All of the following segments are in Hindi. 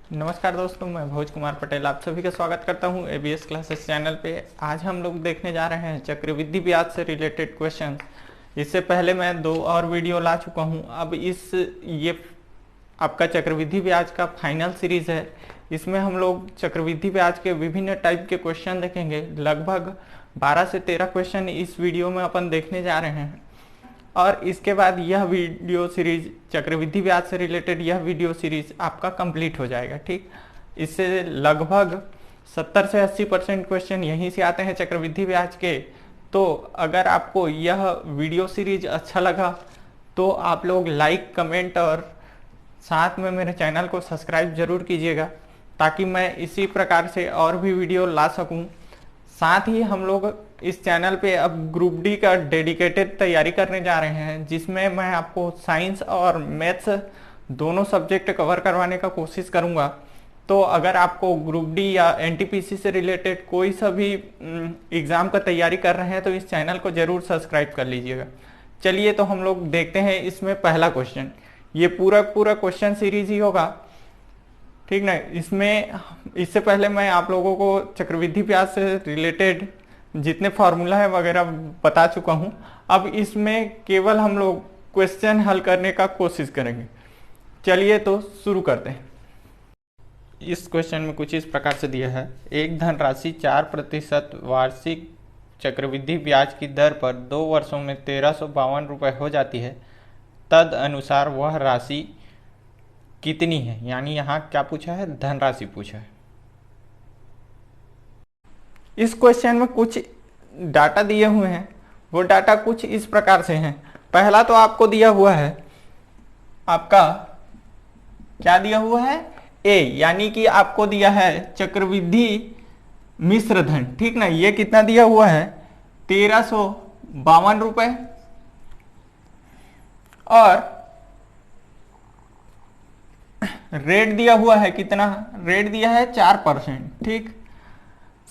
नमस्कार दोस्तों, मैं भोज कुमार पटेल आप सभी का स्वागत करता हूं एबीएस क्लासेस चैनल पे। आज हम लोग देखने जा रहे हैं चक्रवृद्धि ब्याज से रिलेटेड क्वेश्चन। इससे पहले मैं 2 और वीडियो ला चुका हूं। अब ये आपका चक्रवृद्धि ब्याज का फाइनल सीरीज है। इसमें हम लोग चक्रवृद्धि ब्याज के विभिन्न टाइप के क्वेश्चन देखेंगे। लगभग 12 से 13 क्वेश्चन इस वीडियो में अपन देखने जा रहे हैं और इसके बाद यह वीडियो सीरीज चक्रवृद्धि ब्याज से रिलेटेड यह वीडियो सीरीज आपका कंप्लीट हो जाएगा। ठीक, इससे लगभग 70 से 80% क्वेश्चन यहीं से आते हैं चक्रवृद्धि ब्याज के। तो अगर आपको यह वीडियो सीरीज अच्छा लगा तो आप लोग लाइक, कमेंट और साथ में मेरे चैनल को सब्सक्राइब जरूर कीजिएगा ताकि मैं इसी प्रकार से और भी वीडियो ला सकूं। साथ ही हम लोग इस चैनल पे अब ग्रुप डी का डेडिकेटेड तैयारी करने जा रहे हैं, जिसमें मैं आपको साइंस और मैथ्स दोनों सब्जेक्ट कवर करवाने का कोशिश करूंगा। तो अगर आपको ग्रुप डी या एनटीपीसी से रिलेटेड कोई सा भी एग्ज़ाम का तैयारी कर रहे हैं तो इस चैनल को ज़रूर सब्सक्राइब कर लीजिएगा। चलिए तो हम लोग देखते हैं इसमें पहला क्वेश्चन। ये पूरा क्वेश्चन सीरीज ही होगा, ठीक ना। इससे पहले मैं आप लोगों को चक्रवृद्धि ब्याज से रिलेटेड जितने फार्मूला है वगैरह बता चुका हूं। अब इसमें केवल हम लोग क्वेश्चन हल करने का कोशिश करेंगे। चलिए तो शुरू करते हैं। इस क्वेश्चन में कुछ इस प्रकार से दिया है, एक धनराशि 4% वार्षिक चक्रवृद्धि ब्याज की दर पर 2 वर्षों में 1352 रुपये हो जाती है। तद अनुसार वह राशि कितनी है। यानी यहाँ क्या पूछा है, धनराशि पूछा है। इस क्वेश्चन में कुछ डाटा दिए हुए हैं, वो डाटा कुछ इस प्रकार से हैं। पहला तो आपको दिया हुआ है, आपका क्या दिया हुआ है, ए, यानी कि आपको दिया है चक्रवृद्धि मिश्र धन, ठीक ना। ये कितना दिया हुआ है, 1352 रुपए। और रेट दिया हुआ है कितना, रेट दिया है 4%, ठीक।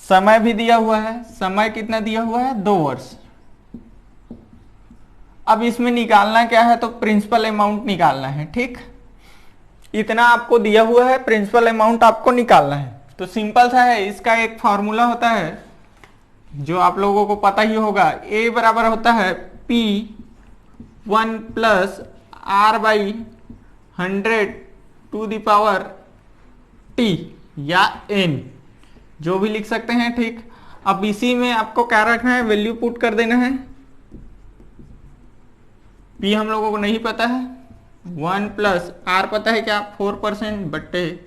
समय भी दिया हुआ है, समय कितना दिया हुआ है, 2 वर्ष। अब इसमें निकालना क्या है, तो प्रिंसिपल अमाउंट निकालना है, ठीक। इतना आपको दिया हुआ है, प्रिंसिपल अमाउंट आपको निकालना है। तो सिंपल सा है, इसका एक फॉर्मूला होता है जो आप लोगों को पता ही होगा। ए बराबर होता है P1 plus R/100 to the power T या N, जो भी लिख सकते हैं, ठीक। अब इसी में आपको क्या रखना है, वैल्यू पुट कर देना है। P हम लोगों को नहीं पता है, 1 प्लस R पता है क्या, 4% बट्टे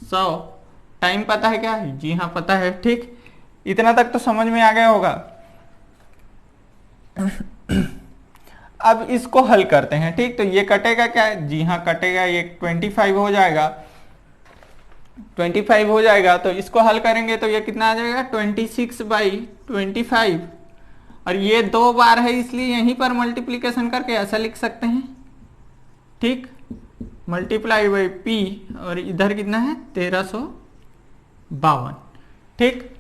100। टाइम पता है क्या, जी हाँ पता है, ठीक। इतना तक तो समझ में आ गया होगा। अब इसको हल करते हैं, ठीक। तो ये कटेगा क्या, जी हाँ कटेगा, ये 25 हो जाएगा, 25 हो जाएगा। तो इसको हल करेंगे तो ये कितना आ जाएगा, 26/25। और ये 2 बार है इसलिए यहीं पर मल्टीप्लीकेशन करके ऐसा लिख सकते हैं, ठीक। मल्टीप्लाई बाई P और इधर कितना है, 1352, ठीक।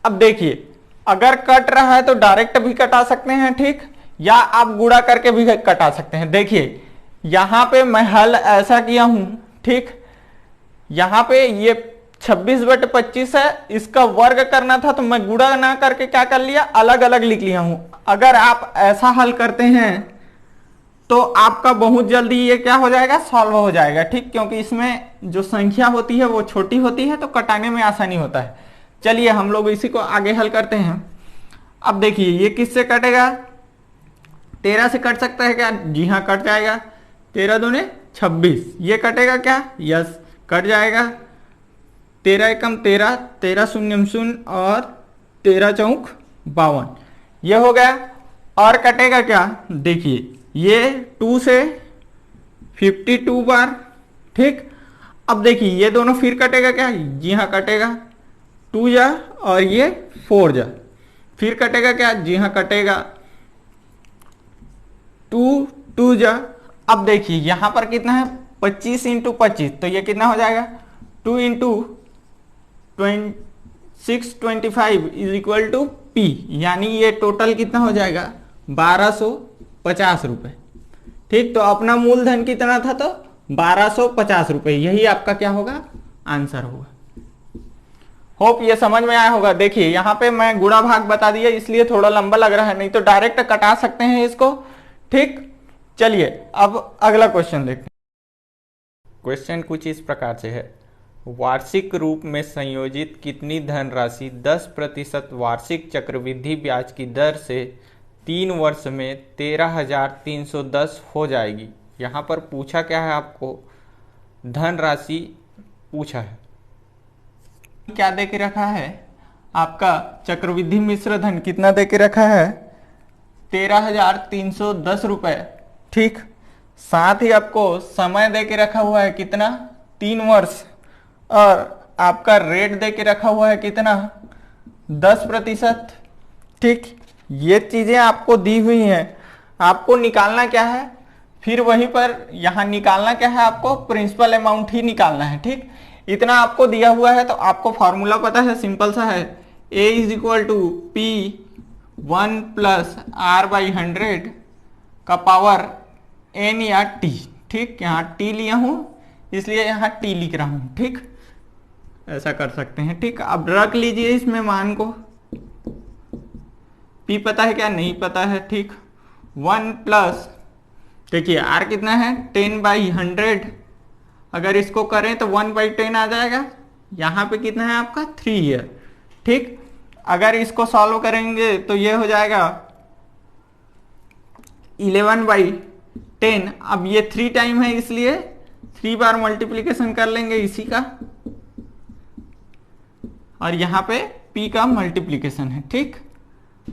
अब देखिए, अगर कट रहा है तो डायरेक्ट भी कटा सकते हैं, ठीक, या आप गुणा करके भी कटा सकते हैं। देखिए यहां पे मैं हल ऐसा किया हूं, ठीक। यहां पे ये 26/25 है, इसका वर्ग करना था तो मैं गुणा ना करके क्या कर लिया, अलग अलग लिख लिया हूं। अगर आप ऐसा हल करते हैं तो आपका बहुत जल्दी ये क्या हो जाएगा, सॉल्व हो जाएगा, ठीक। क्योंकि इसमें जो संख्या होती है वो छोटी होती है तो कटाने में आसानी होता है। चलिए हम लोग इसी को आगे हल करते हैं। अब देखिए ये किससे कटेगा, 13 से कट सकता है क्या, जी हाँ कट जाएगा। 13 दूने 26, ये कटेगा क्या, यस कट जाएगा। 13 एकम 13, 13 शून्यम 0 और 13 चौक 52, ये हो गया। और कटेगा क्या, देखिए ये 2 से 52 बार, ठीक। अब देखिए ये दोनों फिर कटेगा क्या, जी हाँ कटेगा, 2 जा और ये 4 जा, फिर कटेगा क्या, जी हाँ कटेगा, 2 जा। अब देखिए यहां पर कितना है, 25 × 25, तो ये कितना हो जाएगा, 2 × 625 इज इक्वल टू P, यानी ये टोटल कितना हो जाएगा, 1250 रुपए, ठीक। तो अपना मूलधन कितना था, तो 1250 रुपए, यही आपका क्या होगा, आंसर होगा। होप ये समझ में आया होगा। देखिए यहाँ पे मैं गुणा भाग बता दिया इसलिए थोड़ा लंबा लग रहा है, नहीं तो डायरेक्ट कटा सकते हैं इसको। ठीक, चलिए अब अगला क्वेश्चन देखते हैं। क्वेश्चन कुछ इस प्रकार से है, वार्षिक रूप में संयोजित कितनी धनराशि 10% वार्षिक चक्रवृद्धि ब्याज की दर से 3 वर्ष में 13,310 हो जाएगी। यहाँ पर पूछा क्या है, आपको धनराशि पूछा है। क्या दे के रखा है, आपका चक्रवृद्धि मिश्र धन कितना दे के रखा है, 13,310 रुपए। ठीक, साथ ही आपको समय दे के रखा हुआ है कितना, 3 वर्ष, और आपका रेट दे के रखा हुआ है कितना, 10%। ठीक, ये चीजें आपको दी हुई हैं, आपको निकालना क्या है, फिर वहीं पर यहां निकालना क्या है, आपको प्रिंसिपल अमाउंट ही निकालना है। ठीक, इतना आपको दिया हुआ है तो आपको फॉर्मूला पता है, सिंपल सा है, A = P1 + R/100 का पावर n या t। ठीक, यहाँ t लिया हूं इसलिए यहाँ t लिख रहा हूं। ठीक, ऐसा कर सकते हैं। ठीक, अब रख लीजिए इसमें मान को, p पता है क्या, नहीं पता है। ठीक, 1 प्लस, देखिए r कितना है, 10/100, अगर इसको करें तो 1/10 आ जाएगा। यहाँ पे कितना है आपका, 3 ईयर। ठीक, अगर इसको सॉल्व करेंगे तो ये हो जाएगा 11/10। अब ये 3 टाइम है इसलिए 3 बार मल्टीप्लीकेशन कर लेंगे इसी का, और यहाँ पे p का मल्टीप्लीकेशन है। ठीक,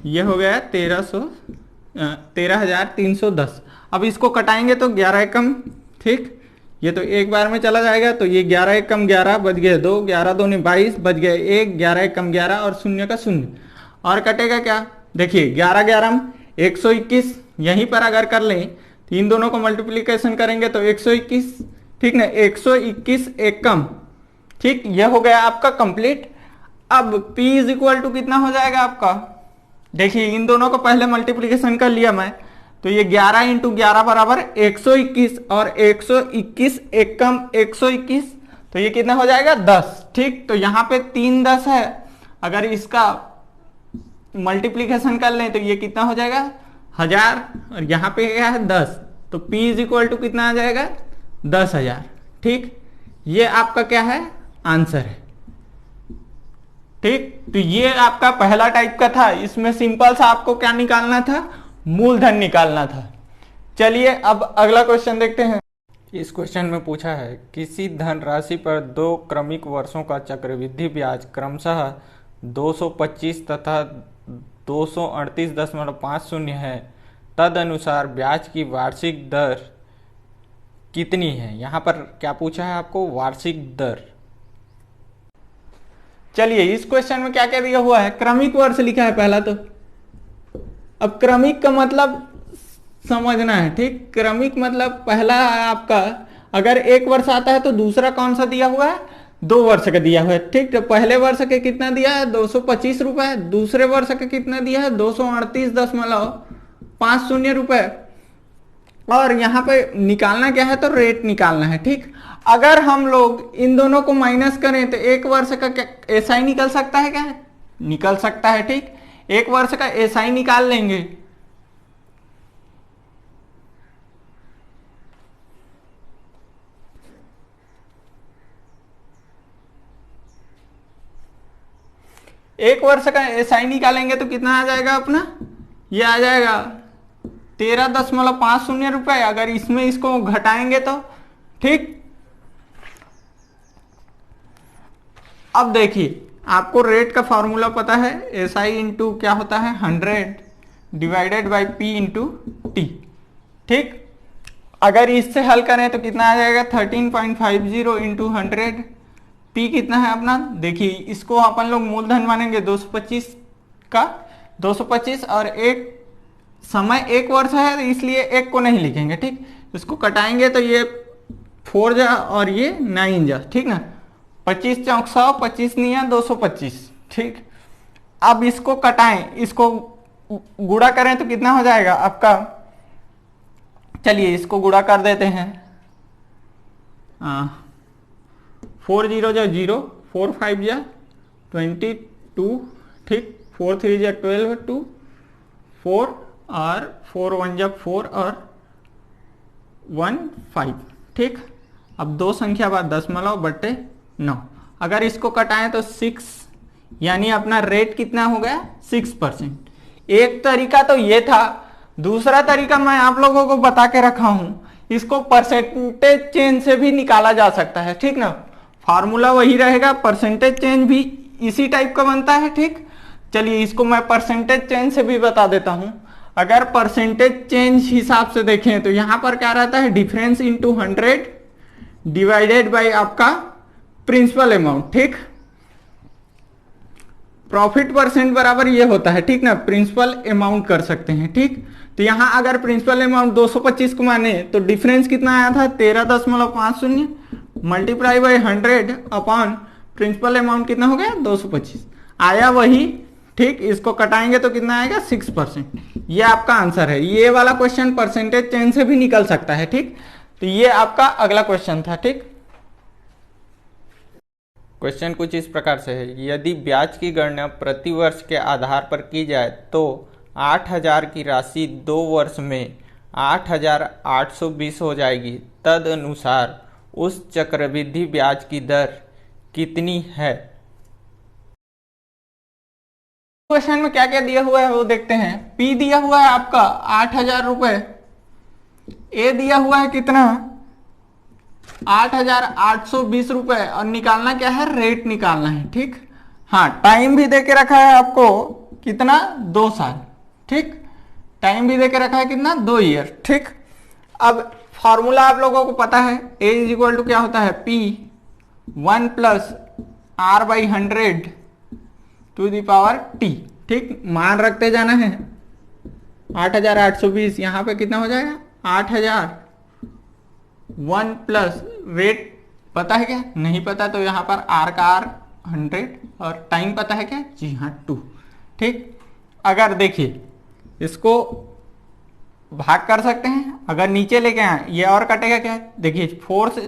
ये हो गया 13,310। अब इसको कटाएंगे तो 11 एकम, ठीक, ये तो एक बार में चला जाएगा, तो ये 11 एकम 11 बच गए 2, 11 दूनी 22, बच गए 1, 11 एकम 11 और शून्य का शून्य, और कटेगा क्या, देखिए 11 11 121। यहीं पर अगर कर लें तो इन दोनों को मल्टीप्लीकेशन करेंगे तो 121। ठीक ना, 121 एकम। ठीक, यह हो गया आपका कंप्लीट। अब P = कितना हो जाएगा आपका, देखिए इन दोनों को पहले मल्टीप्लीकेशन कर लिया मैं, तो ये 11 × 11 बराबर 121, और 121 एकम 121, तो ये कितना हो जाएगा 10। ठीक, तो यहाँ पे 3 10 है, अगर इसका मल्टीप्लीकेशन कर लें तो ये कितना हो जाएगा 1000, और यहाँ पे क्या है 10, तो P = कितना आ जाएगा 10,000। ठीक, ये आपका क्या है, आंसर है। ठीक, तो ये आपका पहला टाइप का था, इसमें सिंपल सा आपको क्या निकालना था, मूलधन निकालना था। चलिए अब अगला क्वेश्चन देखते हैं। इस क्वेश्चन में पूछा है, किसी धनराशि पर 2 क्रमिक वर्षों का चक्रवृद्धि ब्याज क्रमशः 225 तथा 238.50 है, तदनुसार ब्याज की वार्षिक दर कितनी है। यहाँ पर क्या पूछा है आपको, वार्षिक दर। चलिए इस क्वेश्चन में क्या क्या दिया हुआ है, क्रमिक वर्ष लिखा है पहला तो। अब क्रमिक का मतलब समझना है। ठीक, क्रमिक मतलब पहला आपका अगर 1 वर्ष आता है तो दूसरा कौन सा दिया हुआ है, 2 वर्ष का दिया हुआ है। ठीक, तो पहले वर्ष के कितना दिया है 225 रुपए, दूसरे वर्ष का कितना दिया है 238.50 रुपए, और यहाँ पे निकालना क्या है, तो रेट निकालना है। ठीक, अगर हम लोग इन दोनों को माइनस करें तो 1 वर्ष का क्या ऐसा ही निकल सकता है, क्या है, निकल सकता है। ठीक, 1 वर्ष का ऐसा ही निकाल लेंगे, एक वर्ष का एसआई निकालेंगे तो कितना आ जाएगा अपना, ये आ जाएगा 13.50 रुपए। अगर इसमें इसको घटाएंगे तो ठीक। अब देखिए आपको रेट का फॉर्मूला पता है, एसआई इंटू क्या होता है 100 divided by P into T. ठीक, अगर इससे हल करें तो कितना आ जाएगा 13.50 इंटू 100। पी कितना है अपना, देखिए इसको अपन लोग मूलधन मानेंगे 225 का 225, और एक समय 1 वर्ष है इसलिए 1 को नहीं लिखेंगे। ठीक, इसको कटाएंगे तो ये 4 जा और ये 9 जा। ठीक ना, 25 चौक 100, 25 नहीं है 225। ठीक, अब इसको कटाएं, इसको गुणा करें तो कितना हो जाएगा आपका, चलिए इसको गुणा कर देते हैं 4 0 जा 0, 4 5 जा 22, ठीक, 4 3 जा 12, 2 4 और 4 1 जा 4 और 1 5, ठीक। अब दो संख्या बाद 0.9, अगर इसको कटाएं तो 6, यानी अपना रेट कितना हो गया 6%। एक तरीका तो ये था, दूसरा तरीका मैं आप लोगों को बता के रखा हूं, इसको परसेंटेज चेंज से भी निकाला जा सकता है, ठीक ना। फार्मूला वही रहेगा, परसेंटेज चेंज भी इसी टाइप का बनता है, ठीक। चलिए इसको मैं परसेंटेज चेंज से भी बता देता हूं। अगर परसेंटेज चेंज हिसाब से देखें तो यहां पर क्या रहता है, डिफरेंस इंटू 100 डिवाइडेड बाय आपका प्रिंसिपल अमाउंट, ठीक। प्रॉफिट परसेंट बराबर ये होता है, ठीक ना, प्रिंसिपल अमाउंट कर सकते हैं, ठीक। तो यहां अगर प्रिंसिपल अमाउंट 225 को माने तो डिफरेंस कितना आया था 13.50 multiply by 100 upon principal amount कितना हो गया 225 आया वही, ठीक। इसको कटाएंगे तो कितना आएगा 6%। ये आपका आंसर है। ये वाला क्वेश्चन परसेंटेज चेंज से भी निकल सकता है, ठीक। तो ये आपका अगला क्वेश्चन था, ठीक। क्वेश्चन कुछ इस प्रकार से है, यदि ब्याज की गणना प्रति वर्ष के आधार पर की जाए तो 8,000 की राशि 2 वर्ष में 8,820 हो जाएगी। तदनुसार उस चक्रवृद्धि ब्याज की दर कितनी है। क्वेश्चन में क्या क्या दिया हुआ है वो देखते हैं। पी दिया हुआ है आपका 8,000 रुपए, ए दिया हुआ है कितना 8,820 रुपए, और निकालना क्या है, रेट निकालना है, ठीक। हाँ, टाइम भी दे के रखा है आपको कितना 2 साल, ठीक। टाइम भी दे के रखा है कितना 2 ईयर, ठीक। अब फॉर्मूला आप लोगों को पता है, ए इज इक्वल टू क्या होता है, P 1 plus R by 100 to the power T, ठीक। मान रखते जाना है 8,820, यहां पे कितना हो जाएगा 8,000 1 प्लस रेट पता है क्या, नहीं पता तो यहां पर आर का आर 100 और टाइम पता है क्या, जी हाँ 2, ठीक। अगर देखिए इसको भाग कर सकते हैं, अगर नीचे लेके आए ये और कटेगा क्या, देखिए 4 से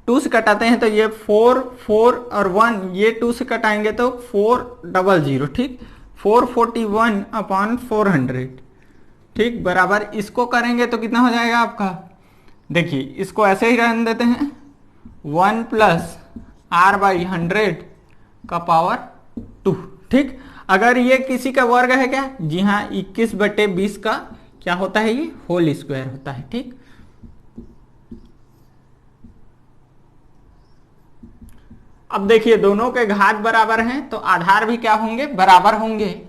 2 से कटाते हैं तो ये 4 4 और 1, ये 2 से कटाएंगे तो 400, ठीक। 441 अपॉन 400, ठीक, बराबर इसको करेंगे तो कितना हो जाएगा आपका, देखिए इसको ऐसे ही रहने देते हैं 1 प्लस आर बाई 100 का पावर 2, ठीक। अगर ये किसी का वर्ग है क्या, जी हाँ 21/20 का क्या होता है, ये होल स्क्वायर होता है, ठीक। अब देखिए दोनों के घात बराबर हैं तो आधार भी क्या होंगे, बराबर होंगे,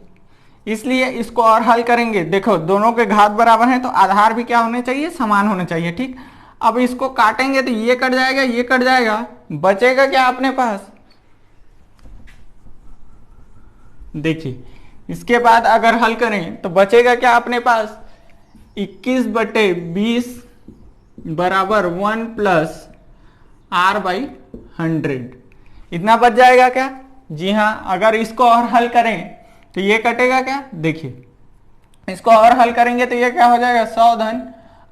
इसलिए इसको और हल करेंगे। देखो दोनों के घात बराबर हैं तो आधार भी क्या होने चाहिए, समान होने चाहिए, ठीक। अब इसको काटेंगे तो ये कट जाएगा, ये कट जाएगा, बचेगा क्या अपने पास, देखिए इसके बाद अगर हल करें तो बचेगा क्या अपने पास 21/20 बराबर 1 प्लस आर बाई 100, इतना बच जाएगा क्या, जी हाँ। अगर इसको और हल करें तो ये कटेगा क्या, देखिए इसको और हल करेंगे तो ये क्या हो जाएगा 100 धन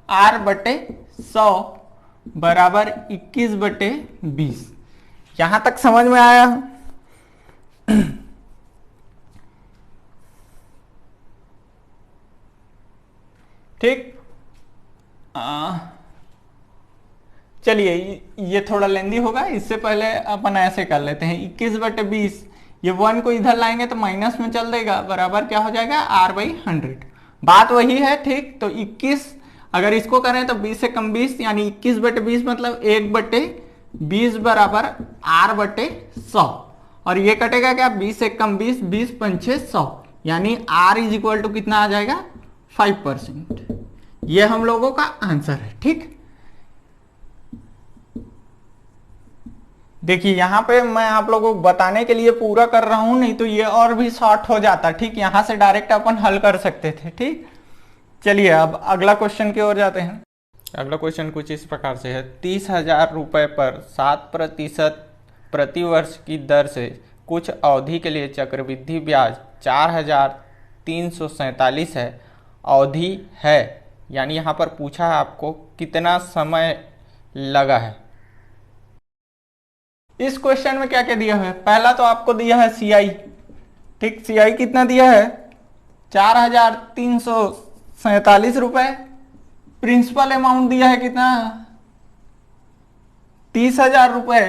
r/100 बराबर 21/20। यहां तक समझ में आया, ठीक। चलिए ये थोड़ा लेंदी होगा, इससे पहले अपन ऐसे कर लेते हैं 21/20, ये 1 को इधर लाएंगे तो माइनस में चल देगा, बराबर क्या हो जाएगा r/100, बात वही है, ठीक। तो 21 अगर इसको करें तो 20 से कम 20 यानी 21/20 मतलब 1/20 बराबर r/100, और ये कटेगा क्या 20 से कम 20, 20 पंचे 100 यानी r इज इक्वल टू कितना आ जाएगा 5%। ये हम लोगों का आंसर है, ठीक। देखिए यहां पे मैं आप लोगों को बताने के लिए पूरा कर रहा हूं, नहीं तो ये और भी शॉर्ट हो जाता, ठीक। यहां से डायरेक्ट अपन हल कर सकते थे, ठीक। चलिए अब अगला क्वेश्चन की ओर जाते हैं। अगला क्वेश्चन कुछ इस प्रकार से है, 30,000 रुपए पर 7% प्रतिवर्ष की दर से कुछ अवधि के लिए चक्रवृद्धि ब्याज 4,347 है, अवधि है, यानी यहाँ पर पूछा है आपको कितना समय लगा है। इस क्वेश्चन में क्या क्या दिया हुआ है, पहला तो आपको दिया है सीआई, ठीक, सीआई कितना दिया है 4,347 रुपए। प्रिंसिपल अमाउंट दिया है कितना 30,000 रुपए।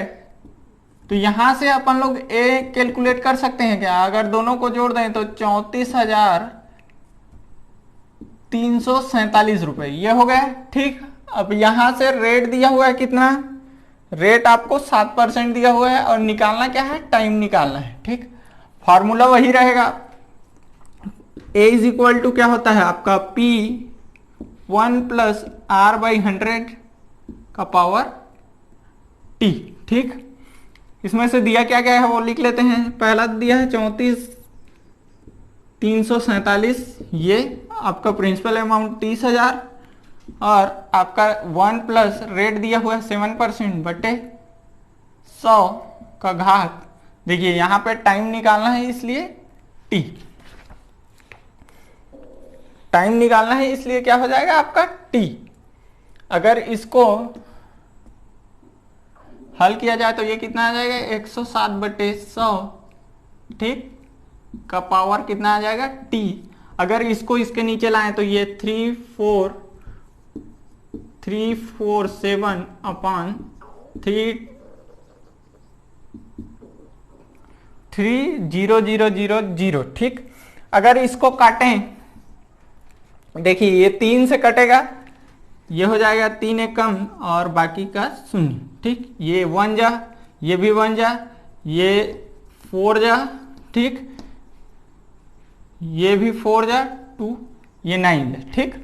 तो यहां से अपन लोग ए कैलकुलेट कर सकते हैं क्या, अगर दोनों को जोड़ दें तो 34,347 रुपए ये हो गया, ठीक। अब यहां से रेट दिया हुआ है कितना, रेट आपको 7% दिया हुआ है और निकालना क्या है, टाइम निकालना है, ठीक। फॉर्मूला वही रहेगा, A इज इक्वल टू क्या होता है आपका P 1 प्लस R/100 का पावर T, ठीक। इसमें से दिया क्या क्या है वो लिख लेते हैं। पहला दिया है 34,347, ये आपका प्रिंसिपल अमाउंट 30,000 और आपका 1 प्लस रेट दिया हुआ है 7% बटे 100 का घात, देखिए यहां पे टाइम निकालना है इसलिए T, टाइम निकालना है इसलिए क्या हो जाएगा आपका T। अगर इसको हल किया जाए तो ये कितना आ जाएगा 107/100, ठीक, का पावर कितना आ जाएगा T। अगर इसको इसके नीचे लाएं तो ये 3,4,7/3,0,0,0, ठीक। अगर इसको काटें, देखिए ये 3 से कटेगा, ये हो जाएगा 3 एक कम और बाकी का 0, ठीक। ये 1 जा, ये भी 1 जा, ये 4 जा, ठीक, ये भी 4 जा 2, ये 9 जा, ठीक।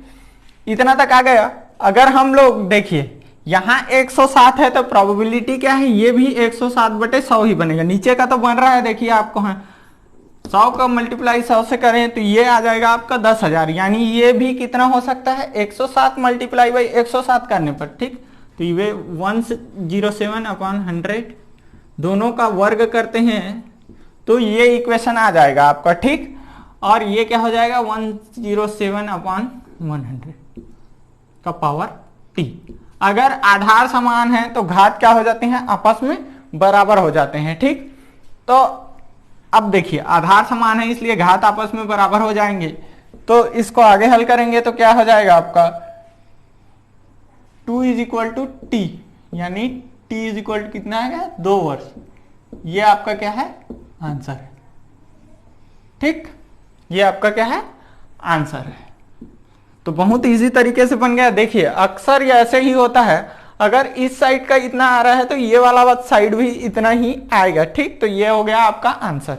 इतना तक आ गया। अगर हम लोग देखिए यहां 107 है तो प्रोबेबिलिटी क्या है, ये भी 107/100 ही बनेगा, नीचे का तो बन रहा है, देखिए आपको, हाँ 100 का मल्टीप्लाई 100 से करें तो ये आ जाएगा आपका 10,000, यानी ये भी कितना हो सकता है 107 मल्टीप्लाई बाई 107 करने पर, ठीक। तो ये 107/100 दोनों का वर्ग करते हैं तो ये इक्वेशन आ जाएगा आपका, ठीक। और ये क्या हो जाएगा 107/100 का पावर T। अगर आधार समान है तो घात क्या हो जाते हैं, आपस में बराबर हो जाते हैं, ठीक। तो अब देखिए आधार समान है इसलिए घात आपस में बराबर हो जाएंगे, तो इसको आगे हल करेंगे तो क्या हो जाएगा आपका 2 इज इक्वल टू T, यानी T इज इक्वल टू कितना आएगा 2 वर्ष। ये आपका क्या है आंसर है, ठीक, ये आपका क्या है आंसर है। तो बहुत इजी तरीके से बन गया। देखिए अक्सर ये ऐसे ही होता है, अगर इस साइड का इतना आ रहा है तो ये वाला साइड भी इतना ही आएगा, ठीक। तो ये हो गया आपका आंसर।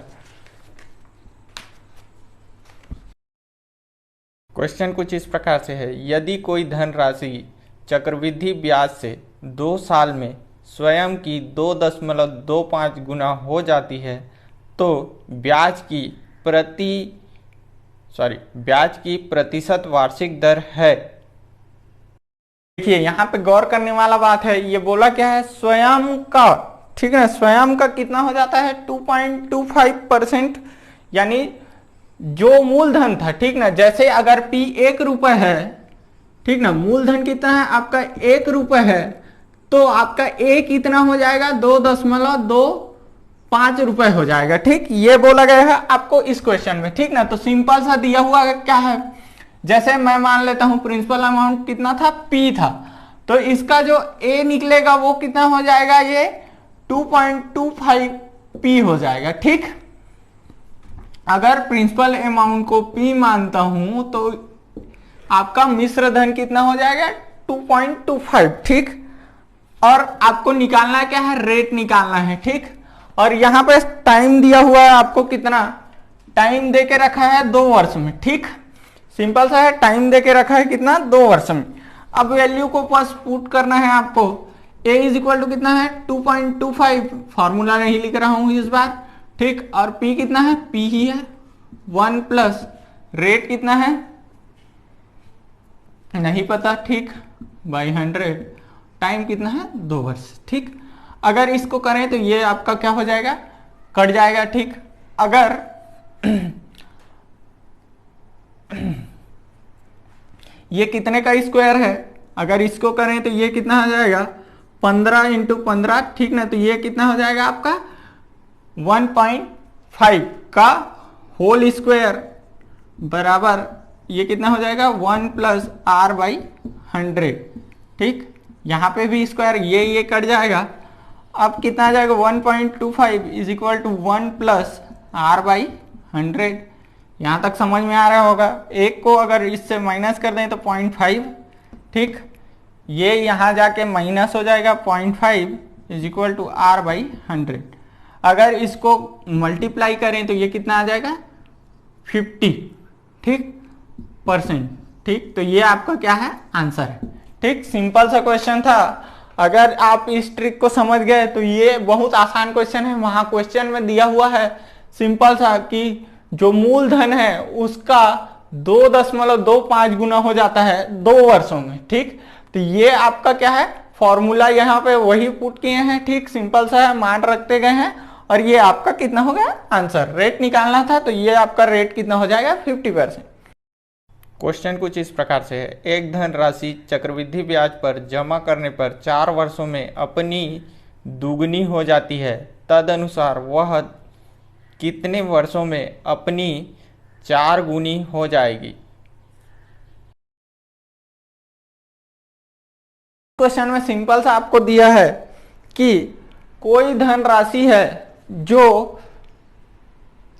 क्वेश्चन कुछ इस प्रकार से है, यदि कोई धनराशि चक्रवृद्धि ब्याज से 2 साल में स्वयं की 2.25 गुना हो जाती है तो ब्याज की प्रतिशत वार्षिक दर है। देखिए यहां पे गौर करने वाला बात है, ये बोला क्या है स्वयं का, ठीक है, स्वयं का कितना हो जाता है 2.25%, यानी जो मूलधन था, ठीक ना, जैसे अगर P 1 रुपए है, ठीक ना, मूलधन कितना है आपका 1 रुपए है, तो आपका A कितना हो जाएगा 2.25 रुपए हो जाएगा, ठीक। ये बोला गया है आपको इस क्वेश्चन में, ठीक ना। तो सिंपल सा दिया हुआ क्या है, जैसे मैं मान लेता हूं प्रिंसिपल अमाउंट कितना था P था, तो इसका जो A निकलेगा वो कितना हो जाएगा, ये 2.25P हो जाएगा, ठीक। अगर प्रिंसिपल अमाउंट को P मानता हूं तो आपका मिश्र धन कितना हो जाएगा 2.25, ठीक। और आपको निकालना क्या है, रेट निकालना है, ठीक। और यहां पे टाइम दिया हुआ है आपको, कितना टाइम देके रखा है 2 वर्ष में, ठीक। सिंपल सा है, टाइम देके रखा है कितना 2 वर्ष में। अब वैल्यू को पास पुट करना है आपको, A इज इक्वल टू कितना है 2.25, फॉर्मूला नहीं लिख रहा हूं इस बार, ठीक। और P कितना है, P ही है 1 प्लस रेट कितना है नहीं पता, ठीक, बाई 100, टाइम कितना है 2 वर्ष, ठीक। अगर इसको करें तो ये आपका क्या हो जाएगा, कट जाएगा, ठीक। अगर ये कितने का स्क्वायर है, अगर इसको करें तो ये कितना आ जाएगा 15 इंटू 15, ठीक ना। तो ये कितना हो जाएगा आपका 1.5 का होल स्क्वायर बराबर ये कितना हो जाएगा 1 प्लस आर बाई 100, ठीक। यहाँ पे भी स्क्वायर ये कट जाएगा। अब कितना आ जाएगा 1.25 is equal to 1 plus R by 100। यहाँ तक समझ में आ रहा होगा। एक को अगर इससे माइनस कर दें तो 0.5, ठीक। ये यहाँ जाके माइनस हो जाएगा 0.5 is equal to R by 100। अगर इसको मल्टीप्लाई करें तो ये कितना आ जाएगा 50, ठीक, परसेंट, ठीक। तो ये आपका क्या है आंसर है, ठीक। सिंपल सा क्वेश्चन था। अगर आप इस ट्रिक को समझ गए तो ये बहुत आसान क्वेश्चन है। वहां क्वेश्चन में दिया हुआ है सिंपल सा कि जो मूलधन है उसका 2.25 गुना हो जाता है 2 वर्षों में, ठीक। तो ये आपका क्या है फॉर्मूला यहाँ पे वही पुट किए हैं, ठीक। सिंपल सा है, मान रखते गए हैं और ये आपका कितना हो गया आंसर। रेट निकालना था तो ये आपका रेट कितना हो जाएगा 50%। क्वेश्चन कुछ इस प्रकार से है। एक धन राशि चक्रवृद्धि ब्याज पर जमा करने पर 4 वर्षों में अपनी दुगनी हो जाती है, तदनुसार वह कितने वर्षों में अपनी 4 गुनी हो जाएगी। क्वेश्चन में सिंपल सा आपको दिया है कि कोई धन राशि है जो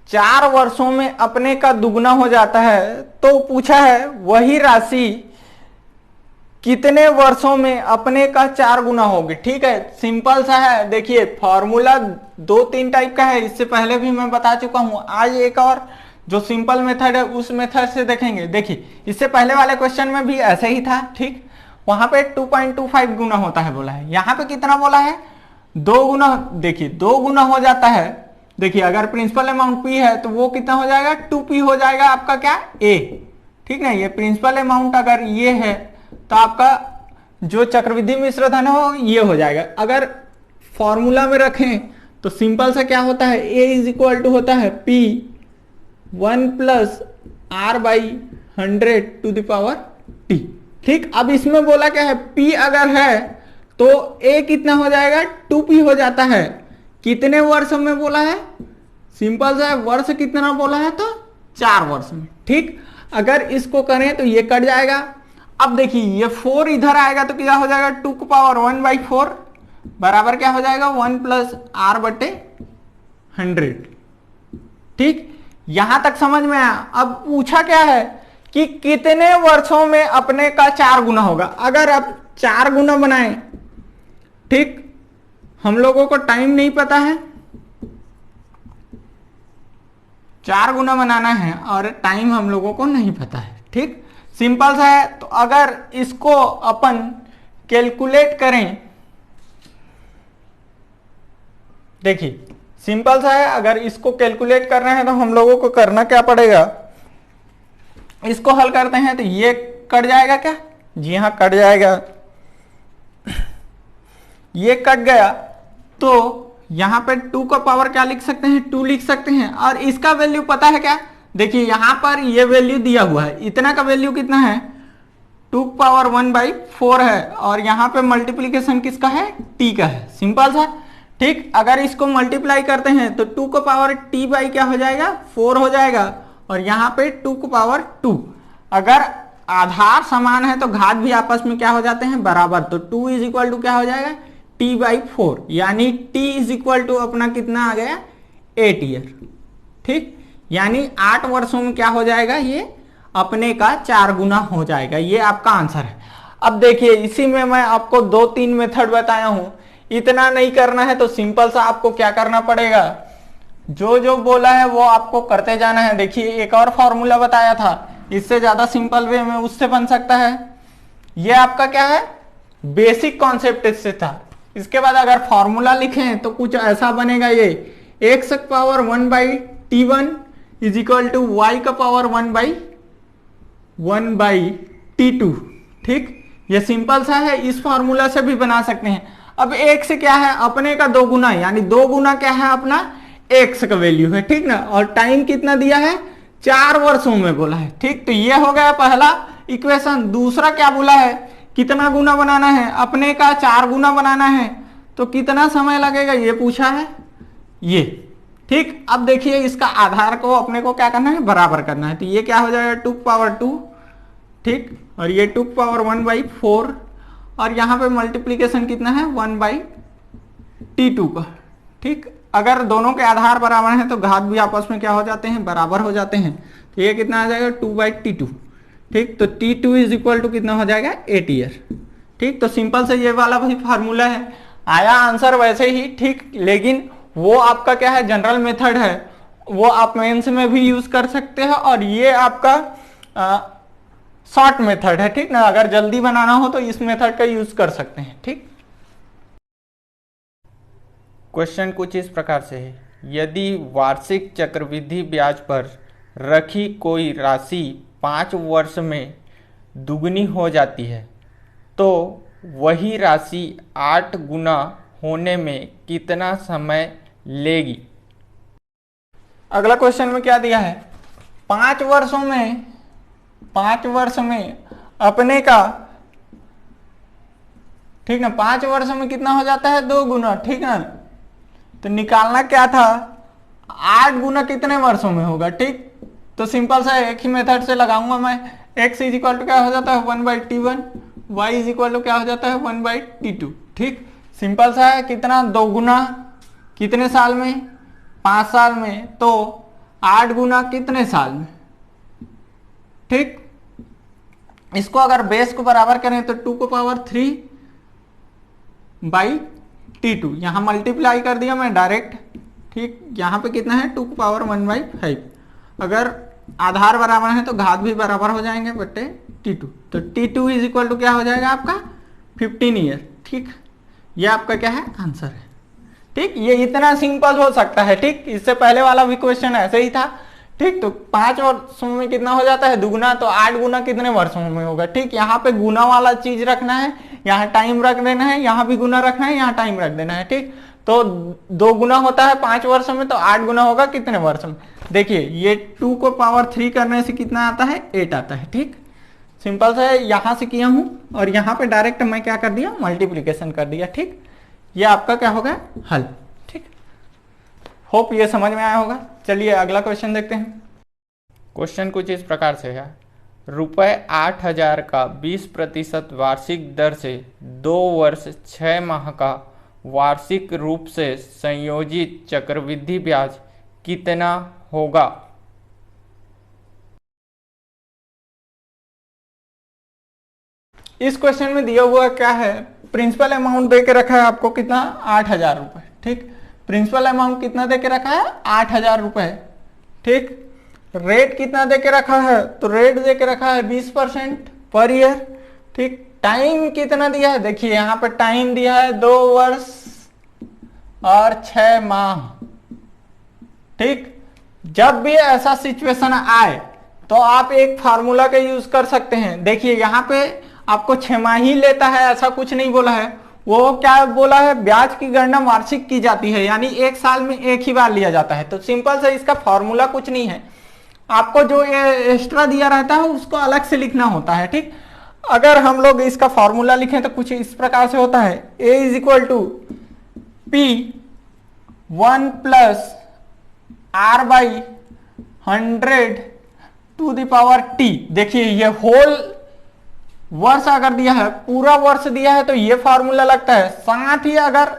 4 वर्षों में अपने का दुगना हो जाता है, तो पूछा है वही राशि कितने वर्षों में अपने का 4 गुना होगी, ठीक है। सिंपल सा है। देखिए फॉर्मूला 2-3 टाइप का है, इससे पहले भी मैं बता चुका हूं। आज एक और जो सिंपल मेथड है उस मेथड से देखेंगे। देखिए इससे पहले वाले क्वेश्चन में भी ऐसे ही था, ठीक। वहां पे 2.25 गुना होता है बोला है, यहाँ पे कितना बोला है 2 गुना। देखिए 2 गुना हो जाता है। देखिए अगर प्रिंसिपल अमाउंट P है तो वो कितना हो जाएगा 2P हो जाएगा आपका क्या A, ठीक ना। ये प्रिंसिपल अमाउंट अगर ये है तो आपका जो चक्रवृद्धि मिश्र धन हो ये हो जाएगा। अगर फॉर्मूला में रखें तो सिंपल सा क्या होता है A इज इक्वल टू होता है P 1 plus R by 100 to the power T, ठीक। अब इसमें बोला क्या है P अगर है तो A कितना हो जाएगा 2P हो जाता है। कितने वर्ष में बोला है सिंपल सा है, वर्ष कितना बोला है तो 4 वर्ष में, ठीक। अगर इसको करें तो ये कट जाएगा। अब देखिए ये 4 इधर आएगा तो क्या हो जाएगा 2 की पावर 1/4 बराबर क्या हो जाएगा 1 प्लस R बटे 100, ठीक। यहां तक समझ में आया। अब पूछा क्या है कि कितने वर्षों में अपने का 4 गुना होगा। अगर आप 4 गुना बनाएं, ठीक, हम लोगों को टाइम नहीं पता है, 4 गुना बनाना है और टाइम हम लोगों को नहीं पता है, ठीक। सिंपल सा है। तो अगर इसको अपन कैलकुलेट करें, देखिए सिंपल सा है, अगर इसको कैलकुलेट करना है तो हम लोगों को करना क्या पड़ेगा, इसको हल करते हैं तो ये कट जाएगा क्या, जी हाँ कट जाएगा। ये कट गया तो यहां पे 2 का पावर क्या लिख सकते हैं 2 लिख सकते हैं। और इसका वैल्यू पता है क्या, देखिए यहां पर ये वैल्यू दिया हुआ है, इतना का वैल्यू कितना है 2 पावर 1/4 है और यहां पे मल्टीप्लीकेशन किसका है t का है, सिंपल सा, ठीक। अगर इसको मल्टीप्लाई करते हैं तो 2 का पावर t बाई क्या हो जाएगा 4 हो जाएगा और यहाँ पे 2 का पावर 2। अगर आधार समान है तो घात भी आपस में क्या हो जाते हैं बराबर, तो 2 इज इक्वल टू क्या हो जाएगा t/4, यानी t इज इक्वल टू अपना कितना आ गया 8 ईयर, ठीक। यानी 8 वर्षों में क्या हो जाएगा ये अपने का 4 गुना हो जाएगा। ये आपका आंसर है। अब देखिए इसी में मैं आपको 2-3 मेथड बताया हूं, इतना नहीं करना है तो सिंपल सा आपको क्या करना पड़ेगा, जो जो बोला है वो आपको करते जाना है। देखिए एक और फॉर्मूला बताया था, इससे ज्यादा सिंपल वे में उससे बन सकता है। ये आपका क्या है बेसिक कॉन्सेप्ट इससे था। इसके बाद अगर फॉर्मूला लिखें तो कुछ ऐसा बनेगा, ये x का power 1/t1 is equal to y का पावर 1/t2, ठीक। ये सिंपल सा है, इस फॉर्मूला से भी बना सकते हैं। अब x क्या है अपने का 2 गुना, यानी 2 गुना क्या है अपना x का वैल्यू है, ठीक ना। और टाइम कितना दिया है 4 वर्षों में बोला है, ठीक। तो ये हो गया पहला इक्वेशन। दूसरा क्या बोला है कितना गुना बनाना है, अपने का 4 गुना बनाना है तो कितना समय लगेगा ये पूछा है ये। ठीक, अब देखिए इसका आधार को अपने को क्या करना है, बराबर करना है, तो ये क्या हो जाएगा 2 पावर 2, ठीक, और ये 2 पावर 1/4, और यहाँ पे मल्टीप्लीकेशन कितना है 1/T2 का। ठीक, अगर दोनों के आधार बराबर हैं तो घात भी आपस में क्या हो जाते हैं, बराबर हो जाते हैं, तो ये कितना आ जाएगा 2/T2। ठीक, तो T2 इज इक्वल टू कितना हो जाएगा 8 ईयर। ठीक, तो सिंपल से ये वाला भाई फार्मूला है, आया आंसर वैसे ही। ठीक, लेकिन वो आपका क्या है, जनरल मेथड है, वो आप मेंस में भी यूज कर सकते हैं, और ये आपका शॉर्ट मेथड है। ठीक ना, अगर जल्दी बनाना हो तो इस मेथड का यूज कर सकते हैं। ठीक, क्वेश्चन कुछ इस प्रकार से है, यदि वार्षिक चक्रवृद्धि ब्याज पर रखी कोई राशि 5 वर्ष में दुगनी हो जाती है तो वही राशि 8 गुना होने में कितना समय लेगी। अगला क्वेश्चन में क्या दिया है, 5 वर्ष में अपने का, ठीक ना, 5 वर्ष में कितना हो जाता है 2 गुना। ठीक ना, तो निकालना क्या था, 8 गुना कितने वर्षों में होगा। ठीक, तो सिंपल सा एक ही मेथड से लगाऊंगा मैं, x इज इक्वल टू क्या हो जाता है 1/T1, y is equal to क्या हो जाता है 1/T2। ठीक, सिंपल सा है, कितना 2 गुना कितने साल में, 5 साल में, तो 8 गुना कितने साल में। ठीक, इसको अगर बेस को बराबर करें तो 2 को पावर 3/T2, यहां मल्टीप्लाई कर दिया मैं डायरेक्ट। ठीक, यहां पे कितना है 2 को पावर 1/5, अगर आधार बराबर है तो घात भी बराबर हो जाएंगे बट्टे T2, तो T2 इज इक्वल टू क्या हो जाएगा आपका 15 ईयर। ठीक, ये आपका क्या है आंसर है। ठीक, ये इतना सिंपल हो सकता है। ठीक, इससे पहले वाला भी क्वेश्चन ऐसे ही था। ठीक, तो 5 वर्षों में कितना हो जाता है दुगुना, तो 8 गुना कितने वर्षों में होगा। ठीक, यहाँ पे गुना वाला चीज रखना है, यहाँ टाइम रख देना है, यहाँ भी गुना रखना है, यहाँ टाइम रख देना है। ठीक, तो 2 गुना होता है 5 वर्षों में, तो 8 गुना होगा कितने वर्ष में। देखिए ये 2 को पावर 3 करने से कितना आता है 8 आता है। ठीक, सिंपल से यहां से किया हूं और यहाँ पे डायरेक्ट मैं क्या कर दिया, मल्टीप्लीकेशन कर दिया। ठीक, ये आपका क्या होगा हल। ठीक, होप ये समझ में आया होगा। चलिए अगला क्वेश्चन देखते हैं। क्वेश्चन कुछ इस प्रकार से है, ₹8,000 का 20% वार्षिक दर से 2 वर्ष 6 माह का वार्षिक रूप से संयोजित चक्रवृद्धि ब्याज कितना होगा। इस क्वेश्चन में दिया हुआ क्या है, प्रिंसिपल अमाउंट दे के रखा है आपको कितना 8,000 रुपए। ठीक, प्रिंसिपल अमाउंट कितना दे के रखा है 8,000 रुपए। ठीक, रेट कितना दे के रखा है, तो रेट दे के रखा है 20% पर ईयर। ठीक, टाइम कितना दिया है, देखिए यहाँ पे टाइम दिया है 2 वर्ष और 6 माह। ठीक, जब भी ऐसा सिचुएशन आए तो आप एक फार्मूला का यूज कर सकते हैं। देखिए यहाँ पे आपको 6 माह ही लेता है ऐसा कुछ नहीं बोला है, वो क्या बोला है ब्याज की गणना वार्षिक की जाती है, यानी 1 साल में एक ही बार लिया जाता है। तो सिंपल से इसका फॉर्मूला कुछ नहीं है, आपको जो ये एक्स्ट्रा दिया रहता है उसको अलग से लिखना होता है। ठीक, अगर हम लोग इसका फॉर्मूला लिखें तो कुछ इस प्रकार से होता है, A is equal to P1 plus R/100 to the power T। देखिए ये होल वर्ष अगर दिया है, पूरा वर्ष दिया है तो ये फार्मूला लगता है। साथ ही अगर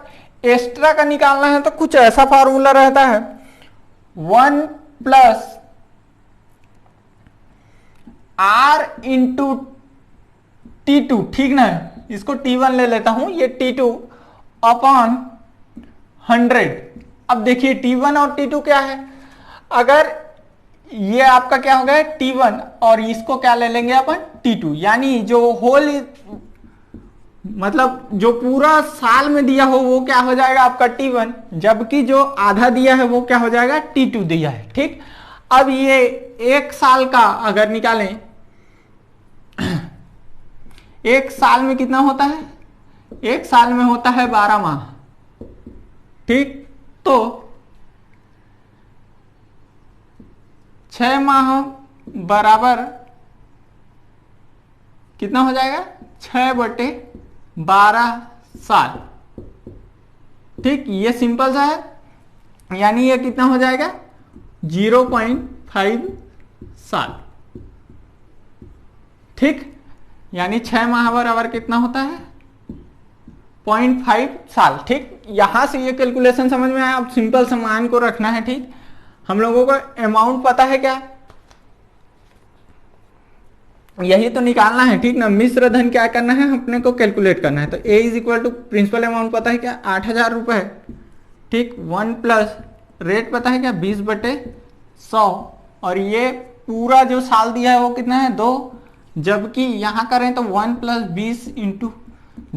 एक्स्ट्रा का निकालना है तो कुछ ऐसा फार्मूला रहता है 1 प्लस R इंटू T2। ठीक ना, इसको T1 ले लेता हूं, ये T2 अपॉन 100। अब देखिए T1 और T2 क्या है, अगर ये आपका क्या हो गया T1 और इसको क्या ले लेंगे अपन T2, यानी जो होल मतलब जो पूरा साल में दिया हो वो क्या हो जाएगा आपका T1, जबकि जो आधा दिया है वो क्या हो जाएगा T2 दिया है। ठीक, अब ये 1 साल का अगर निकालें, 1 साल में कितना होता है, 1 साल में होता है 12 माह। ठीक, तो 6 माह बराबर कितना हो जाएगा 6/12 साल। ठीक, ये सिंपल सा है, यानी ये कितना हो जाएगा 0.5 साल। ठीक, यानी 6 माह बराबर कितना होता है 0.5 साल। ठीक, यहां से ये कैलकुलेशन समझ में आया। अब सिंपल सा मान को रखना है। ठीक, हम लोगों को अमाउंट पता है क्या, यही तो निकालना है। ठीक ना, मिश्र धन क्या करना है अपने को कैलकुलेट करना है। तो A is equal to principal amount पता है क्या 8,000 रुपए। ठीक, 1 प्लस रेट पता है क्या 20/100, और ये पूरा जो साल दिया है वो कितना है 2, जबकि यहां करें तो 1 प्लस 20 इंटू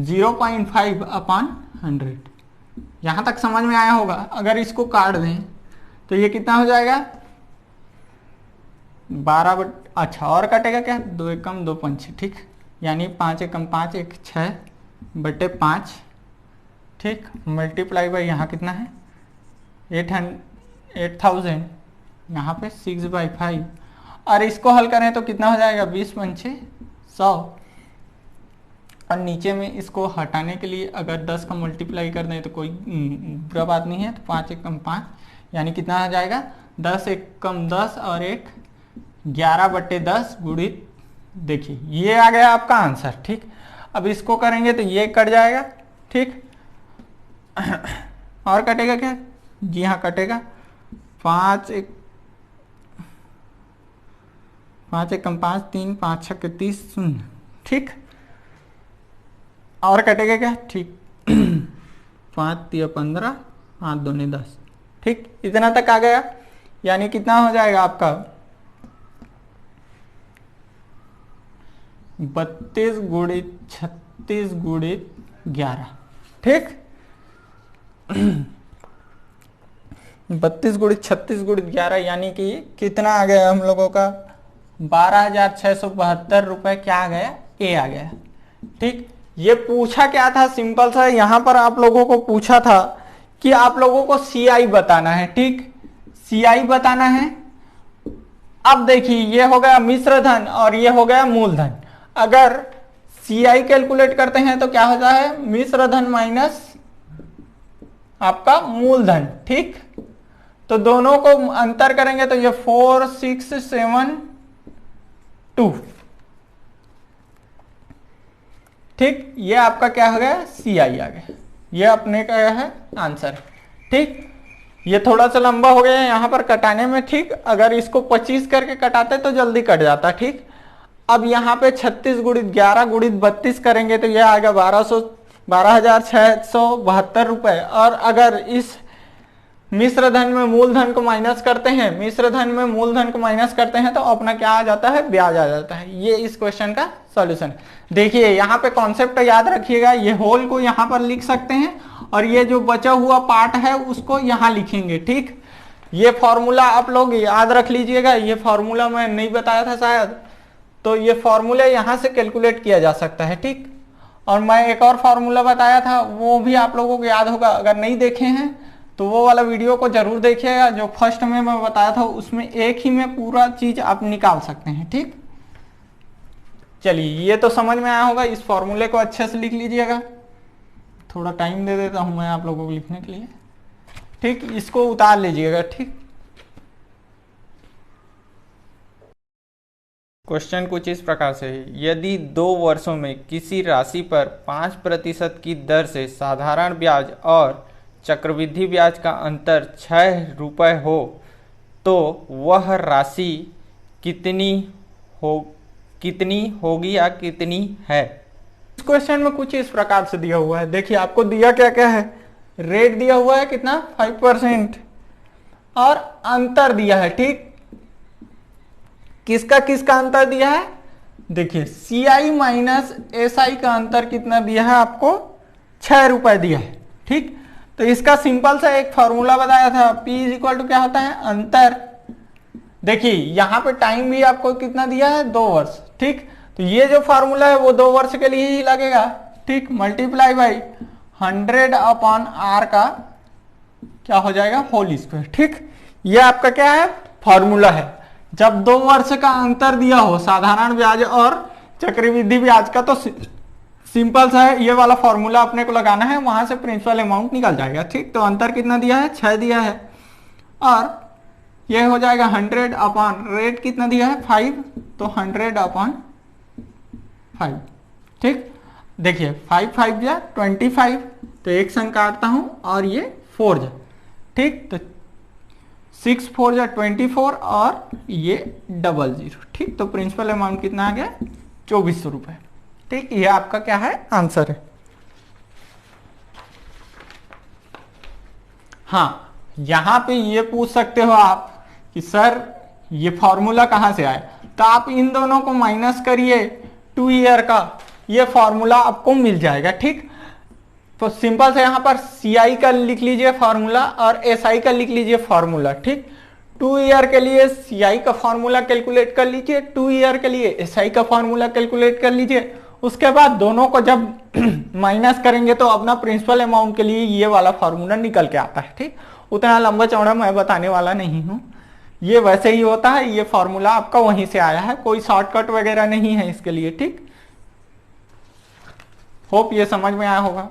0.5/100। यहां तक समझ में आया होगा। अगर इसको काट दें तो ये कितना हो जाएगा 12 अच्छा, और कटेगा क्या 2 एकम 2 पंच। ठीक, यानी 5 एकम 5 1 6/5। ठीक, मल्टीप्लाई बाई यहाँ कितना है 8,000, यहाँ पे 6/5, और इसको हल करें तो कितना हो जाएगा 20 पंचे 100, और नीचे में इसको हटाने के लिए अगर 10 का मल्टीप्लाई कर दें तो कोई बुरा बात नहीं है। तो 5 एकम 5, यानी कितना आ जाएगा 10 एकम 10 और 1 11/10 गुणित, देखिए ये आ गया आपका आंसर। ठीक, अब इसको करेंगे तो ये कट जाएगा। ठीक, और कटेगा क्या, जी हाँ कटेगा 5 एकम 5 3 5 6 30 0। ठीक, और कटेगा क्या, ठीक 5 3 15 5 2 10। ठीक, इतना तक आ गया, यानी कितना हो जाएगा आपका 32 गुणित 36 गुणित 11। ठीक, 32 गुणित 36 गुणित 11, यानी कि कितना आ गया हम लोगों का 12,672 रुपए क्या आ गया, ए आ गया। ठीक, ये पूछा क्या था, सिंपल सा यहां पर आप लोगों को पूछा था कि आप लोगों को सीआई बताना है। ठीक, सीआई बताना है। अब देखिए ये हो गया मिश्र धन और ये हो गया मूलधन। अगर सीआई कैलकुलेट करते हैं तो क्या होता है मिश्र धन माइनस आपका मूलधन। ठीक, तो दोनों को अंतर करेंगे तो ये 4672। ठीक, ये आपका क्या हो गया सीआई आ गया, ये अपने का है आंसर। ठीक, ये थोड़ा सा लंबा हो गया यहां पर कटाने में। ठीक, अगर इसको 25 करके कटाते तो जल्दी कट जाता। ठीक, अब यहाँ पे 36 गुणित 11 गुणित 32 करेंगे तो यह आएगा 12,672 रुपए। और अगर इस मिश्र धन में मूलधन को माइनस करते हैं, मिश्र धन में मूलधन को माइनस करते हैं तो अपना क्या आ जाता है ब्याज आ जाता है। ये इस क्वेश्चन का सॉल्यूशन। देखिए यहाँ पे कॉन्सेप्ट याद रखिएगा, ये होल को यहाँ पर लिख सकते हैं और ये जो बचा हुआ पार्ट है उसको यहाँ लिखेंगे। ठीक, ये फॉर्मूला आप लोग याद रख लीजिएगा। ये फॉर्मूला मैं नहीं बताया था शायद, तो ये फॉर्मूला यहाँ से कैलकुलेट किया जा सकता है। ठीक, और मैं एक और फॉर्मूला बताया था वो भी आप लोगों को याद होगा। अगर नहीं देखे हैं तो वो वाला वीडियो को जरूर देखिएगा, जो फर्स्ट में मैं बताया था उसमें एक ही में पूरा चीज आप निकाल सकते हैं। ठीक, चलिए ये तो समझ में आया होगा। इस फॉर्मूले को अच्छे से लिख लीजिएगा। थोड़ा टाइम दे देता हूं मैं आप लोगों को लिखने के लिए। ठीक, इसको उतार लीजिएगा। ठीक, क्वेश्चन कुछ इस प्रकार से है, यदि 2 वर्षों में किसी राशि पर 5% की दर से साधारण ब्याज और चक्रवृद्धि ब्याज का अंतर 6 रुपए हो तो वह राशि कितनी होगी या कितनी है। इस क्वेश्चन में कुछ इस प्रकार से दिया हुआ है। देखिए आपको दिया क्या क्या है, रेट दिया हुआ है कितना 5% और अंतर दिया है। ठीक, किसका किसका अंतर दिया है, देखिए सीआई माइनस एसआई का अंतर कितना दिया है आपको 6 रुपए दिया है। ठीक, तो इसका सिंपल सा एक फॉर्मूला बताया था, P इज इक्वल टू क्या होता है अंतर। देखिए यहाँ पे टाइम भी आपको कितना दिया है 2 वर्ष। ठीक, तो ये जो फॉर्मूला है वो 2 वर्ष के लिए ही लगेगा। ठीक, मल्टीप्लाई बाई 100/r का क्या हो जाएगा होल स्क्वायर। ठीक, ये आपका क्या है फॉर्मूला है। जब 2 वर्ष का अंतर दिया हो साधारण ब्याज और चक्रवृद्धि ब्याज का तो सिंपल सा है, ये वाला फॉर्मूला अपने को लगाना है, वहां से प्रिंसिपल अमाउंट निकल जाएगा। ठीक, तो अंतर कितना दिया है, 6 दिया है, और ये हो जाएगा 100 अपॉन रेट कितना दिया है 5, तो 100 अपॉन 5। ठीक, देखिए 5 5 जा 25, तो एक संग काटता हूं और ये 4 जा। ठीक, तो 6 4 जा 24 और ये 00। ठीक, तो प्रिंसिपल अमाउंट कितना आ गया, 2400 रुपए। ठीक, ये आपका क्या है, आंसर है। हाँ, यहां पे ये पूछ सकते हो आप कि सर ये फॉर्मूला कहां से आया, तो आप इन दोनों को माइनस करिए 2 ईयर का, ये फॉर्मूला आपको मिल जाएगा। ठीक, तो सिंपल से यहां पर CI का लिख लीजिए फॉर्मूला और SI का लिख लीजिए फॉर्मूला। ठीक, 2 ईयर के लिए CI का फॉर्मूला कैलकुलेट कर लीजिए, 2 ईयर के लिए SI का फॉर्मूला कैलकुलेट कर लीजिए। उसके बाद दोनों को जब माइनस करेंगे तो अपना प्रिंसिपल अमाउंट के लिए ये वाला फॉर्मूला निकल के आता है। ठीक, उतना लंबा चौड़ा मैं बताने वाला नहीं हूं, ये वैसे ही होता है, ये फॉर्मूला आपका वहीं से आया है, कोई शॉर्टकट वगैरह नहीं है इसके लिए। ठीक, होप ये समझ में आया होगा।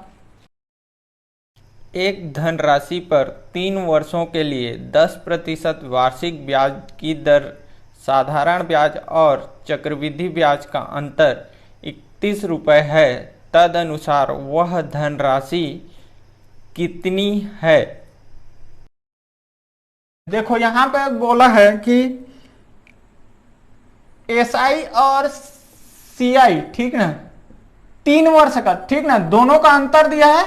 एक धनराशि पर 3 वर्षों के लिए 10% वार्षिक ब्याज की दर, साधारण ब्याज और चक्रवृद्धि ब्याज का अंतर 31 रुपये है, तदनुसार वह धनराशि कितनी है। देखो यहां पे बोला है कि SI और CI, ठीक ना, 3 वर्ष का, ठीक ना, दोनों का अंतर दिया है,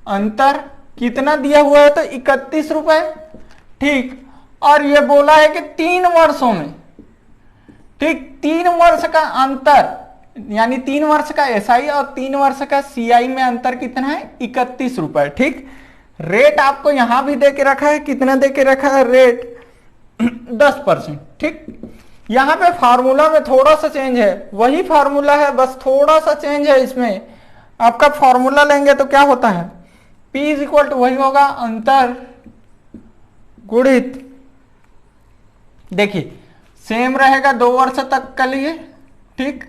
अंतर कितना दिया हुआ है, तो 31 रुपए। ठीक, और ये बोला है कि 3 वर्षों में, ठीक, 3 वर्ष का अंतर, यानी 3 वर्ष का SI और 3 वर्ष का CI में अंतर कितना है, 31 रुपए। ठीक, रेट आपको यहां भी देके रखा है, कितना देके रखा है, रेट 10%। ठीक, यहां पे फार्मूला में थोड़ा सा चेंज है, वही फार्मूला है, बस थोड़ा सा चेंज है इसमें। आपका फार्मूला लेंगे तो क्या होता है, P इज इक्वल टू वही होगा, अंतर गुणित, देखिए सेम रहेगा 2 वर्ष तक के लिए। ठीक,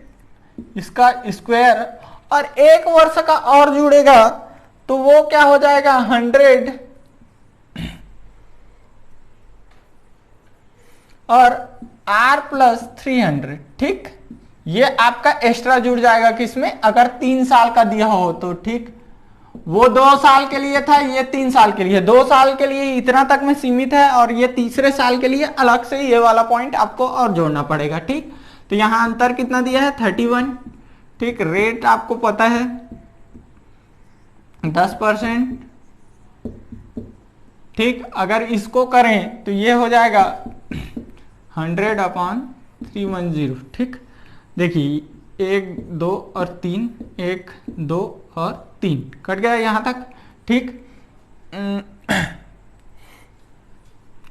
इसका स्क्वायर, और 1 वर्ष का और जुड़ेगा तो वो क्या हो जाएगा, 100 और R प्लस 300। ठीक, ये आपका एक्स्ट्रा जुड़ जाएगा किसमें, अगर 3 साल का दिया हो तो। ठीक, वो 2 साल के लिए था, ये 3 साल के लिए, 2 साल के लिए इतना तक में सीमित है, और ये तीसरे साल के लिए अलग से ये वाला पॉइंट आपको और जोड़ना पड़ेगा। ठीक, तो यहां अंतर कितना दिया है, 31। ठीक, रेट आपको पता है 10%। ठीक, अगर इसको करें तो ये हो जाएगा 100 अपॉन 310। ठीक, देखिए 1 2 और 3, 1 2 और 3 कट गया यहां तक। ठीक,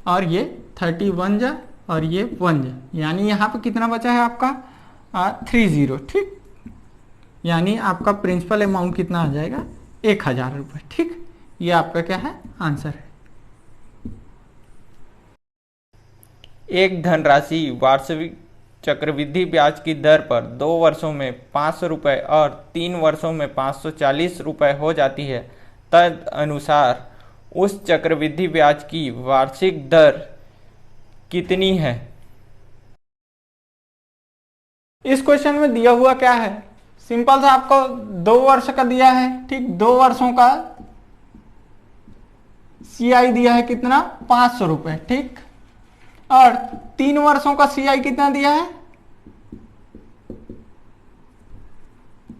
और ये 31 जा और ये 1 जा, यानी यहां पे कितना बचा है आपका 30। ठीक, यानी आपका प्रिंसिपल अमाउंट कितना आ जाएगा, 1000 रुपये। ठीक, ये आपका क्या है, आंसर है। एक धनराशि वार्षिक चक्रवृद्धि ब्याज की दर पर 2 वर्षों में 500 रुपये और 3 वर्षों में 540 रुपये हो जाती है, तद अनुसार उस चक्रवृद्धि ब्याज की वार्षिक दर कितनी है। इस क्वेश्चन में दिया हुआ क्या है, सिंपल सा आपको 2 वर्ष का दिया है। ठीक, 2 वर्षों का CI दिया है कितना, 500 रुपए। ठीक, और 3 वर्षों का CI कितना दिया है,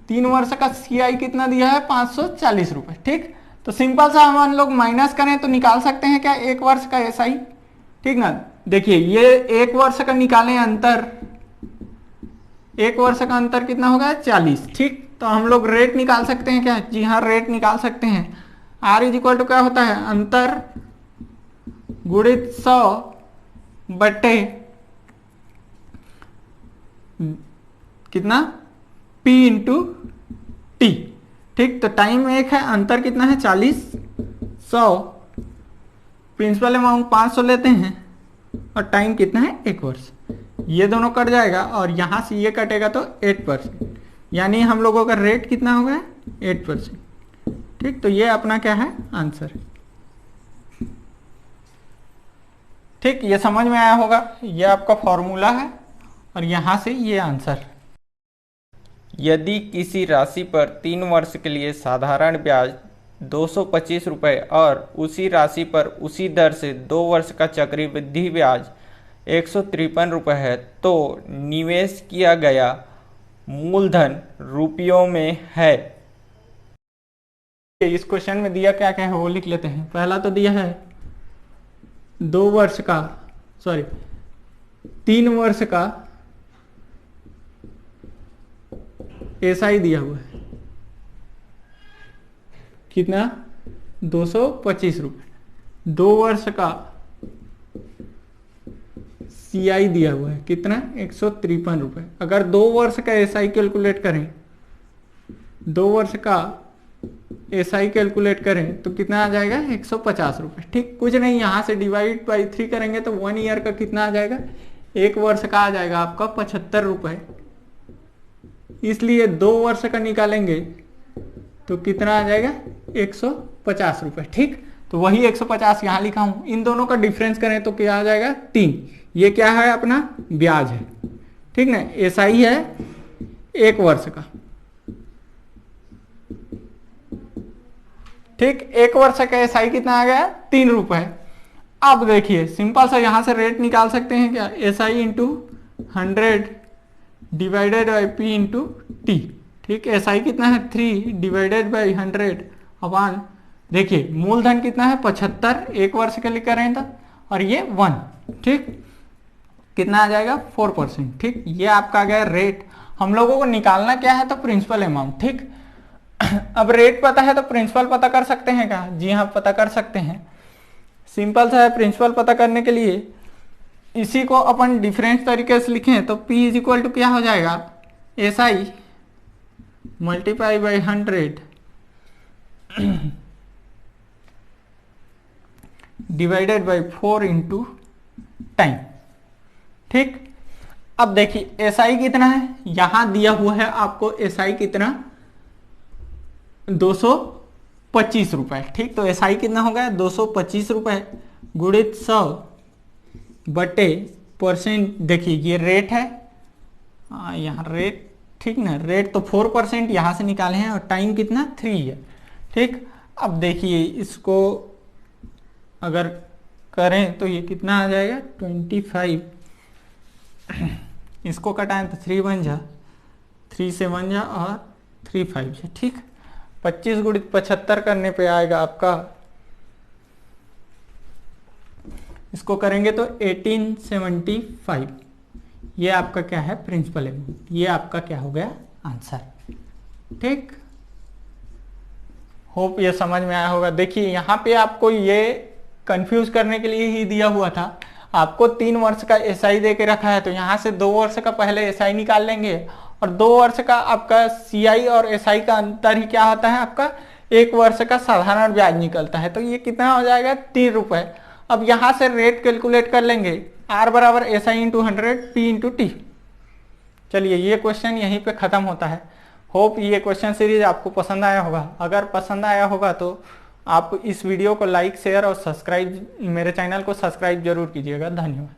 3 वर्ष का CI कितना दिया है, 540 रुपए। ठीक, तो सिंपल सा हम लोग माइनस करें तो निकाल सकते हैं क्या, 1 वर्ष का SI। ठीक ना, देखिए ये 1 वर्ष का निकालें अंतर, 1 वर्ष का अंतर कितना होगा, 40। ठीक, तो हम लोग रेट निकाल सकते हैं क्या, जी हाँ रेट निकाल सकते हैं। R इज इक्वल टू क्या होता है, अंतर गुणित 100 बटे कितना, P इंटू T। ठीक, तो टाइम 1 है, अंतर कितना है 40, 100, प्रिंसिपल अमाउंट 500 लेते हैं, और टाइम कितना है 1 वर्ष। ये दोनों कट जाएगा और यहाँ से ये कटेगा तो 8%, यानी हम लोगों का रेट कितना हो गया 8%। ठीक, तो ये अपना क्या है आंसर। ठीक, ये समझ में आया होगा, ये आपका फॉर्मूला है और यहाँ से ये आंसर। यदि किसी राशि पर 3 वर्ष के लिए साधारण ब्याज 225 रुपये और उसी राशि पर उसी दर से 2 वर्ष का चक्रवृद्धि ब्याज 153 रुपये है, तो निवेश किया गया मूलधन रुपयों में है। इस क्वेश्चन में दिया क्या क्या है वो लिख लेते हैं। पहला तो दिया है 3 वर्ष का एसआई दिया हुआ है, कितना 225 रुपये। 2 वर्ष का सीआई दिया हुआ है, कितना 153 रुपये। अगर 2 वर्ष का एसआई कैलकुलेट करें, 2 वर्ष का एसआई कैलकुलेट करें तो कितना आ जाएगा 150 रुपये। ठीक, कुछ नहीं, यहाँ से डिवाइड बाई 3 करेंगे तो 1 ईयर का कितना आ जाएगा, 1 वर्ष का आ जाएगा आपका 75 रुपये। इसलिए 2 वर्ष का निकालेंगे तो कितना आ जाएगा 150 रुपये। ठीक, तो वही 150 यहाँ लिखा हूं। इन दोनों का डिफरेंस करें तो क्या आ जाएगा 3। ये क्या है अपना ब्याज है, ठीक ना। एसआई है 1 वर्ष का, ठीक, 1 वर्ष का एसआई कितना आ गया 3 रुपए। अब देखिए सिंपल सा यहां से रेट निकाल सकते हैं क्या, SI into 100 divided by P into T. ठीक, एसआई कितना है 3 डिवाइडेड बाई 100 अपॉन, देखिए मूलधन कितना है 75, 1 वर्ष के लिए करें तो, और ये 1। ठीक, कितना आ जाएगा 4%। ठीक, ये आपका आ गया रेट। हम लोगों को निकालना क्या है तो प्रिंसिपल अमाउंट। ठीक, अब रेट पता है तो प्रिंसिपल पता कर सकते हैं क्या, जी हाँ पता कर सकते हैं। सिंपल सा है, प्रिंसिपल पता करने के लिए इसी को अपन डिफरेंस तरीके से लिखें तो P इज इक्वल टू क्या हो जाएगा, SI multiply by 100 divided by 4 into time. ठीक, अब देखिए SI कितना है, यहां दिया हुआ है आपको SI कितना 225 रुपए। ठीक, तो SI कितना हो गया 225 रुपए गुणित 100 बटे परसेंट। देखिए ये रेट है, यहाँ रेट, ठीक ना, रेट तो 4% यहाँ से निकाले हैं और टाइम कितना 3 है। ठीक, अब देखिए इसको अगर करें तो ये कितना आ जाएगा 25, इसको कटाएं तो 3 बन जा, 3 से 1 जा और 3 5 जा। ठीक, 25 गुणित 75 करने पे आएगा आपका, इसको करेंगे तो 1875। ये आपका क्या है प्रिंसिपल अमाउंट, ये आपका क्या हो गया आंसर। ठीक, होप ये समझ में आया होगा। देखिए यहाँ पे आपको ये कंफ्यूज करने के लिए ही दिया हुआ था। आपको 3 वर्ष का एसआई दे के रखा है तो यहाँ से 2 वर्ष का पहले एसआई निकाल लेंगे और 2 वर्ष का आपका सीआई और एसआई का अंतर ही क्या होता है, आपका 1 वर्ष का साधारण ब्याज निकलता है। तो ये कितना हो जाएगा 3 रुपए। अब यहाँ से रेट कैलकुलेट कर लेंगे, आर बराबर SI into 100 P into T. चलिए ये क्वेश्चन यहीं पे खत्म होता है। होप ये क्वेश्चन सीरीज आपको पसंद आया होगा। अगर पसंद आया होगा तो आप इस वीडियो को लाइक शेयर और सब्सक्राइब, मेरे चैनल को सब्सक्राइब जरूर कीजिएगा। धन्यवाद।